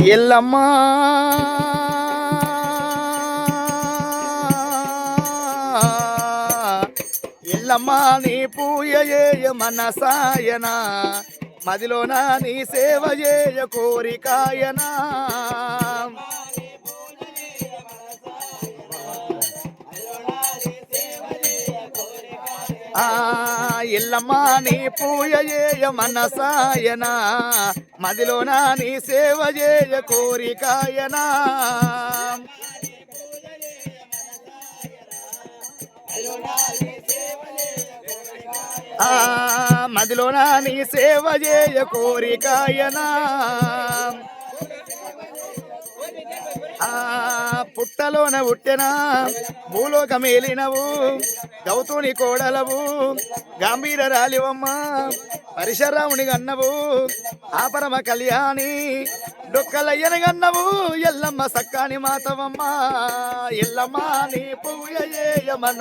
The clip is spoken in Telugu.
ఎల్లమ్మా ఎల్లమ్మా నీ పూజ చేయ మనసాయనా మదిలోన నీ సేవ చేయ కోరికాయనా ఆ ఎల్లమ్మా నీ పూజ చేయ మనసాయనా మదిలోన నీ సేవ చేయ కోరికాయనా ఆ మదిలోన నీ సేవ చేయ కోరికాయనా ఆ పుట్టలోన పుట్టెనా భూలోక మేలినవు గౌతుని కోడలవు గంభీర రాలివమ్మ పరిశరాముని గన్నవు ఆపరమ కళ్యాణి డొక్కలయ్యనగన్నవు ఎల్లమ్మ సక్కాని మాతవమ్మ ఎల్లమ్మ నీ పూజ చేయమన